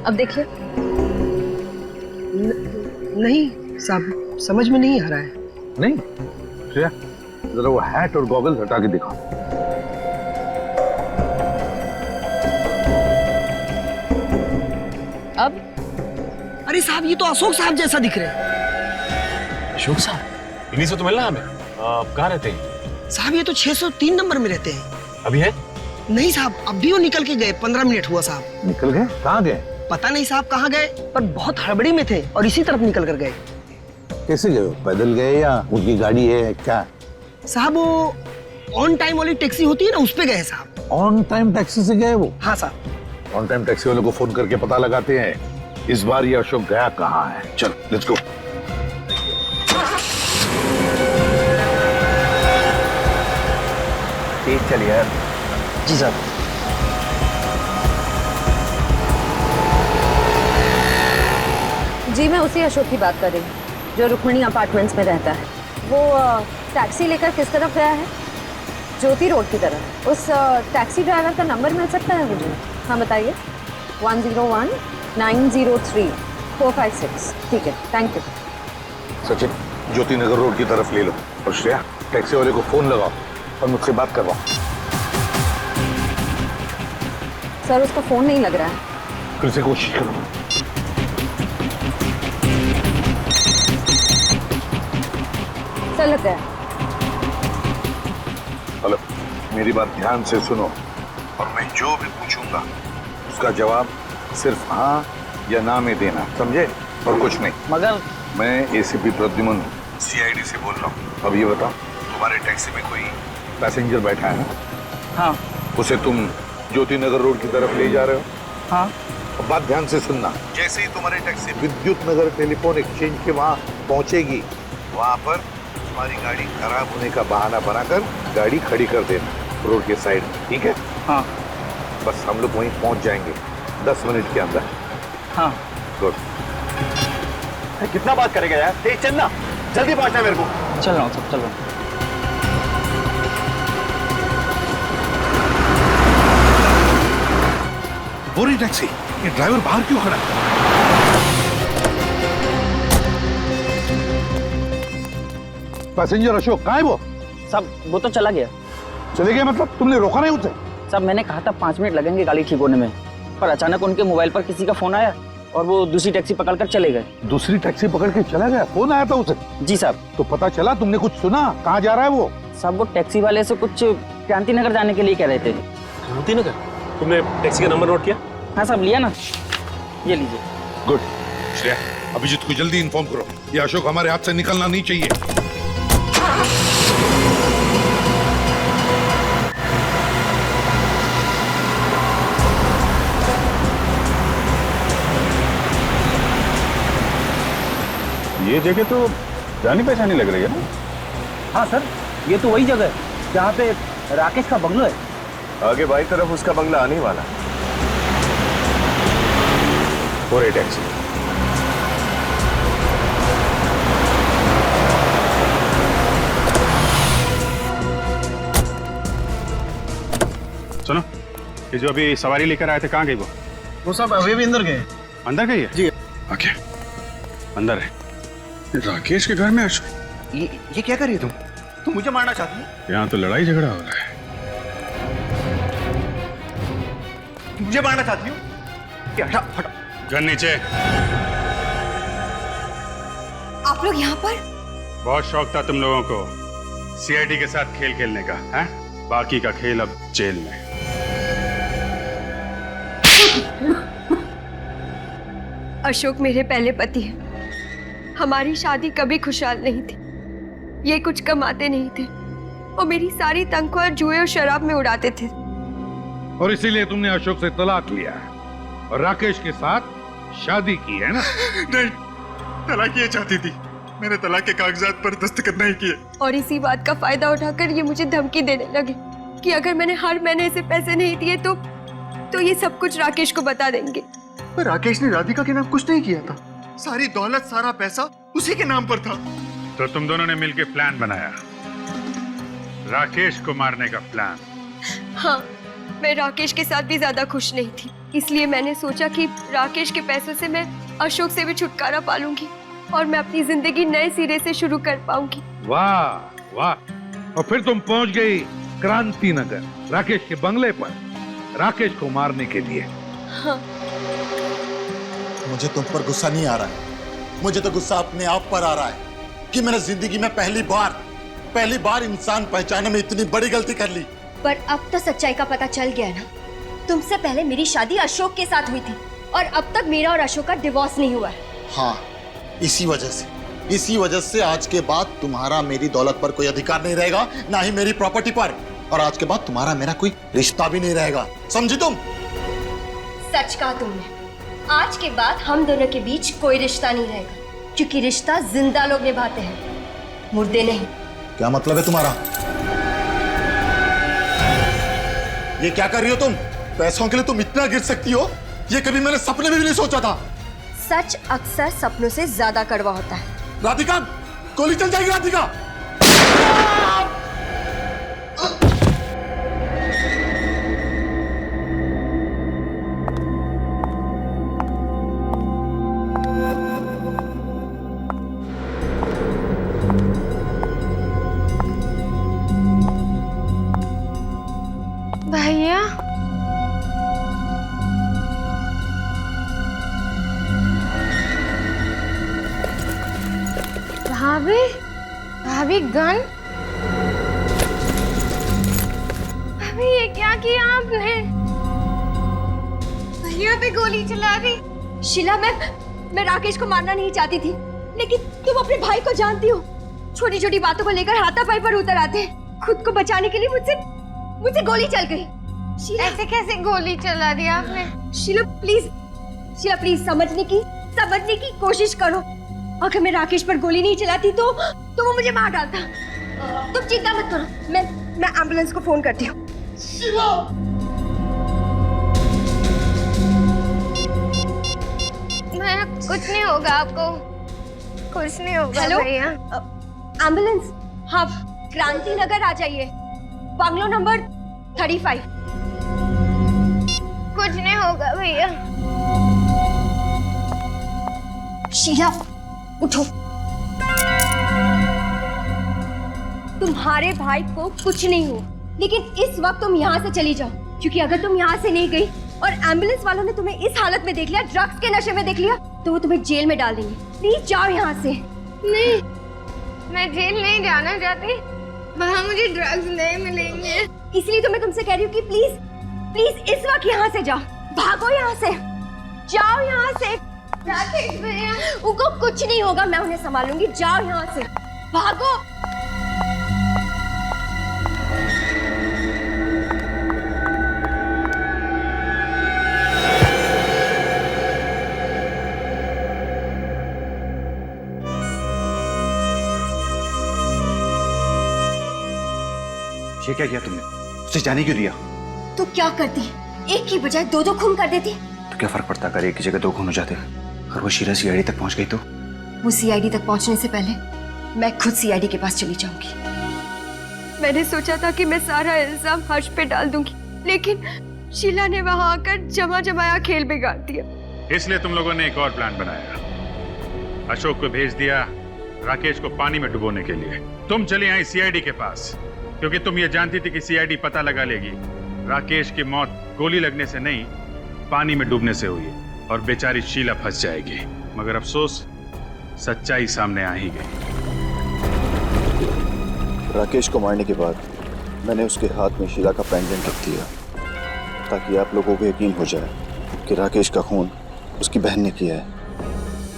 I: अब देखिए।
L: नहीं साहब, समझ में नहीं आ रहा है।
A: नहीं श्रेया, जरा वो हैट और गॉगल्स हटा के दिखाओ।
I: अब
L: अरे साहब ये तो अशोक साहब जैसा दिख रहे हैं।
K: अशोक साहब? इन्हीं से तो मिलना हमें। कहाँ रहते हैं?
L: साहब ये तो 603 नंबर में रहते हैं।
K: अभी है?
L: नहीं साहब, अब भी वो निकल के गए, 15 मिनट हुआ साहब।
A: निकल गए? कहाँ गए?
L: पता नहीं साहब कहाँ गए, पर बहुत हड़बड़ी में थे और इसी तरफ निकल कर गए।
A: कैसे गए? पैदल गए या उनकी गाड़ी है क्या?
L: साहब वो ऑन टाइम वाली टैक्सी होती है ना, उस पे गए साहब।
A: ऑन टाइम टैक्सी से गए वो?
L: हाँ साहब।
A: ऑन टाइम टैक्सी वालों को फोन करके पता लगाते हैं इस बार ये अशोक गया कहाँ है। चल लेट्स गो।
G: तेज चलिए यार।
L: जी साहब।
J: जी मैं उसी अशोक की बात कर रही हूँ जो रुक्मिणी अपार्टमेंट्स में रहता है। वो टैक्सी लेकर किस तरफ गया है? ज्योति रोड की तरफ। उस टैक्सी ड्राइवर का नंबर मिल सकता है मुझे? हाँ बताइए। 101 903 456। ठीक है, thank you.
A: Sachin, Jyoti Nagar road की तरफ ले लो और श्रेया टैक्सी वाले को फोन लगाओ और मुझसे बात करवाओ।
J: सर उसका फोन नहीं लग रहा है।
A: फिर से कोशिश करो।
J: सर लग गया।
A: हेलो, मेरी बात ध्यान से सुनो और मैं जो भी पूछूंगा उसका जवाब सिर्फ हाँ या ना में देना, समझे? और कुछ नहीं।
F: मगर
A: मैं एसीपी प्रद्युमन सीआईडी से बोल रहा हूँ। अब ये बताओ, तुम्हारे टैक्सी में कोई पैसेंजर बैठा है ना?
F: हाँ।
A: उसे तुम ज्योति नगर रोड की तरफ ले जा रहे हो?
F: हाँ।
A: अब बात ध्यान से सुनना, जैसे ही तुम्हारी टैक्सी विद्युत नगर टेलीफोन एक्सचेंज के वहां पहुंचेगी, वहां पर तुम्हारी गाड़ी खराब होने का बहाना बनाकर गाड़ी खड़ी कर देना रोड के साइड में, ठीक है?
F: हाँ
A: बस हम लोग वहीं पहुंच जाएंगे 10 मिनट के अंदर।
F: हाँ।
A: गुड।
B: कितना बात करेगा यार, तेज चलना, जल्दी पहुंचना है मेरे को।
F: चल रहा हूँ सब, चल रहा हूँ।
A: वो रही टैक्सी, ये ड्राइवर बाहर क्यों खड़ा है? पैसेंजर अशोक कहाँ है वो?
F: सब वो तो चला गया।
A: चले गए मतलब? तुमने रोका नहीं उसे?
F: सब मैंने कहा था 5 मिनट लगेंगे गाड़ी ठीक होने में, पर अचानक उनके मोबाइल पर किसी का फोन आया और वो दूसरी टैक्सी पकड़कर चले गए।
A: दूसरी टैक्सी पकड़ के चला गया? फोन आया था उसे?
F: जी साहब।
A: तो पता चला? तुमने कुछ सुना? कहाँ जा रहा है वो?
F: साहब वो टैक्सी वाले से कुछ क्रांति नगर जाने के लिए कह रहे थे।
K: क्रांति नगर? तुमने टैक्सी का नंबर नोट किया?
F: हाँ साहब, लिया ना, ये लीजिए।
A: गुड। श्रेया, अभिजीत को जल्दी इन्फॉर्म करो, ये अशोक हमारे हाथ से निकलना नहीं चाहिए।
H: ये जगह तो जानी पहचानी लग रही है ना?
F: हाँ सर, ये तो वही जगह है जहाँ पे राकेश का बंगला है।
B: आगे बाई तरफ उसका बंगला आने वाला है।
H: और टैक्सी
C: सुनो, ये जो अभी सवारी लेकर आए थे, कहाँ गई वो?
G: वो सब अभी भी अंदर गए।
C: अंदर गई है?
G: जी।
C: ओके, अंदर है। राकेश के घर में अशोक?
G: ये क्या कर रही है तुम मुझे मारना चाहती हो?
C: यहाँ तो लड़ाई झगड़ा हो रहा है।
G: मुझे मारना चाहती हो? हटा हटा।
C: गन नीचे।
E: आप लोग यहाँ पर?
C: बहुत शौक था तुम लोगों को सीआईडी के साथ खेल खेलने का, हैं? बाकी का खेल अब जेल में।
E: अशोक मेरे पहले पति हैं। हमारी शादी कभी खुशहाल नहीं थी। ये कुछ कमाते नहीं थे और मेरी सारी तनख्वाह जुए और शराब में उड़ाते थे।
A: और इसीलिए तुमने अशोक से तलाक लिया और राकेश के साथ शादी की है ना?
C: नहीं, तलाक ये चाहती थी, मैंने तलाक के कागजात पर दस्तखत नहीं किए।
E: और इसी बात का फायदा उठाकर ये मुझे धमकी देने लगे कि अगर मैंने हर महीने इसे पैसे नहीं दिए तो ये सब कुछ राकेश को बता देंगे।
M: पर राकेश ने राधिका के नाम कुछ नहीं किया था, सारी दौलत सारा पैसा उसी के नाम पर था।
C: तो तुम दोनों ने मिलकर प्लान बनाया, राकेश को मारने का प्लान?
E: हाँ, मैं राकेश के साथ भी ज्यादा खुश नहीं थी, इसलिए मैंने सोचा कि राकेश के पैसों से मैं अशोक से भी छुटकारा पालूंगी और मैं अपनी जिंदगी नए सिरे से शुरू कर पाऊंगी।
A: वाह वाह। और फिर तुम पहुंच गई क्रांति नगर, राकेश के बंगले पर, राकेश को मारने के लिए।
E: हाँ।
M: मुझे तुम पर गुस्सा नहीं आ रहा है, मुझे तो गुस्सा अपने आप पर आ रहा है कि मैंने जिंदगी में पहली बार इंसान पहचाने में इतनी बड़ी गलती कर ली।
N: पर अब तो सच्चाई का पता चल गया ना। तुमसे पहले मेरी शादी अशोक के साथ हुई थी और अब तक मेरा और अशोक का डिवोर्स नहीं हुआ है।
M: हाँ, इसी वजह से आज के बाद तुम्हारा मेरी दौलत पर कोई अधिकार नहीं रहेगा, ना ही मेरी प्रॉपर्टी पर, और आज के बाद तुम्हारा मेरा कोई रिश्ता भी नहीं रहेगा, समझी तुम?
N: सच कहा तुमने, आज के बाद हम दोनों के बीच कोई रिश्ता नहीं रहेगा, क्योंकि रिश्ता जिंदा लोग निभाते हैं, मुर्दे नहीं।
M: क्या मतलब है तुम्हारा? ये क्या कर रही हो तुम? पैसों के लिए तुम इतना गिर सकती हो, ये कभी मैंने सपने में भी नहीं सोचा था।
N: सच अक्सर सपनों से ज्यादा कड़वा होता है।
M: राधिका, गोली चल जाएगी राधिका।
E: भैया, भाभी गन? भाभी ये क्या किया आपने? भैया पे गोली चला दी।
N: शीला, मैं राकेश को मारना नहीं चाहती थी, लेकिन तुम अपने भाई को जानती हो, छोटी छोटी बातों को लेकर हाथापाई पर उतर आते हैं। खुद को बचाने के लिए मुझसे गोली चल गई।
E: शीला, ऐसे कैसे गोली चला दी आपने?
N: शीला प्लीज शीला प्लीज समझने की कोशिश करो। अगर मैं राकेश पर गोली नहीं चलाती तो वो मुझे मार डालता। तुम चिंता मत करो, मैं एम्बुलेंस को फोन करती हूँ।
E: कुछ नहीं होगा आपको, कुछ नहीं होगा।
N: हेलो
E: भैया
N: एम्बुलेंस, हाँ क्रांति नगर आ जाइए, बंगलो नंबर 35।
E: कुछ नहीं होगा भैया।
N: शीला उठो, तुम्हारे भाई को कुछ नहीं हो, लेकिन इस वक्त तुम यहाँ से चली जाओ, क्योंकि अगर तुम यहाँ से नहीं गई और एम्बुलेंस वालों ने तुम्हें इस हालत में देख लिया, ड्रग्स के नशे में देख लिया, तो वो तुम्हें जेल में डाल देंगे। प्लीज जाओ यहाँ से।
E: नहीं, मैं जेल नहीं जाना चाहती, वहाँ मुझे ड्रग्स नहीं मिलेंगे।
N: इसलिए तो मैं तुमसे कह रही हूँ कि प्लीज प्लीज इस वक्त यहाँ से जाओ, भागो यहाँ से, जाओ यहाँ से।
E: राकेश भैया,
N: उनको कुछ नहीं होगा, मैं उन्हें संभालूंगी, जाओ यहाँ से, भागो।
F: ये क्या किया तुमने? उसे जाने क्यों दिया?
N: तो क्या करती, एक की बजाय दो खून कर देती।
F: तो क्या फर्क पड़ता अगर एक की जगह 2 खून हो जाते? अगर वो शीला सीआईडी तक पहुंच गई तो?
N: वो सीआईडी तक पहुंचने से पहले मैं खुद सीआईडी के पास चली जाऊंगी। मैंने सोचा था कि मैं सारा इल्जाम हर्ष पे डाल दूंगी, लेकिन शीला ने वहां आकर जमाया खेल बिगाड़ दिया।
C: इसलिए तुम लोगों ने एक और प्लान बनाया। अशोक को भेज दिया राकेश को पानी में डुबोने के लिए। तुम चली आई सीआईडी के पास, क्योंकि तुम ये जानती थी कि सीआईडी पता लगा लेगी राकेश की मौत गोली लगने से नहीं, पानी में डूबने से हुई, और बेचारी शीला फंस जाएगी। मगर अफसोस, सच्चाई सामने आ ही गई।
B: राकेश को मारने के बाद मैंने उसके हाथ में शीला का पेंडेंट रख दिया, ताकि आप लोगों को यकीन हो जाए कि राकेश का खून उसकी बहन ने किया है।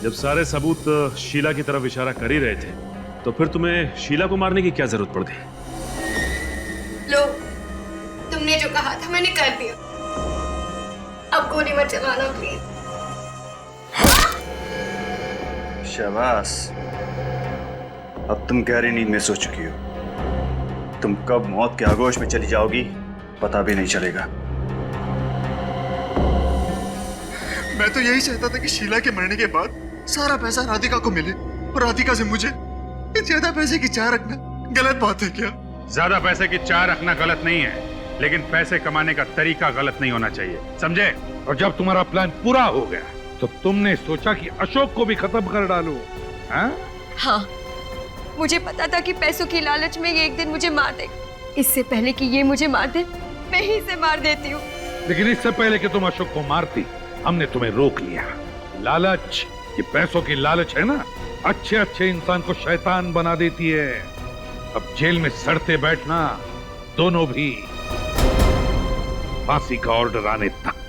K: जब सारे सबूत शीला की तरफ इशारा कर ही रहे थे, तो फिर तुम्हें शीला को मारने की क्या जरूरत पड़ गई?
E: लो, तुमने जो कहा था मैंने कर दिया, अब गोली मत चलाना प्लीज।
F: शाबाश, अब तुम गहरी नींद में सो चुकी हो। तुम कब मौत के आगोश में चली जाओगी पता भी नहीं चलेगा।
M: मैं तो यही चाहता था कि शीला के मरने के बाद सारा पैसा राधिका को मिले, और राधिका से मुझे ज्यादा पैसे की चाह रखना गलत बात है क्या?
C: ज्यादा पैसे की चाह रखना गलत नहीं है, लेकिन पैसे कमाने का तरीका गलत नहीं होना चाहिए, समझे?
A: और जब तुम्हारा प्लान पूरा हो गया तो तुमने सोचा कि अशोक को भी खत्म कर डालो, हाँ?
N: हाँ, मुझे पता था कि पैसों की लालच में ये एक दिन मुझे मार देगा। इससे पहले कि ये मुझे मार दे, मैं ही इसे मार देती हूँ।
A: लेकिन इससे पहले कि तुम अशोक को मारती, हमने तुम्हें रोक लिया। लालच, ये पैसों की लालच है ना, अच्छे अच्छे इंसान को शैतान बना देती है। अब जेल में सड़ते बैठना, दोनों भी फांसी का ऑर्डर आने तक।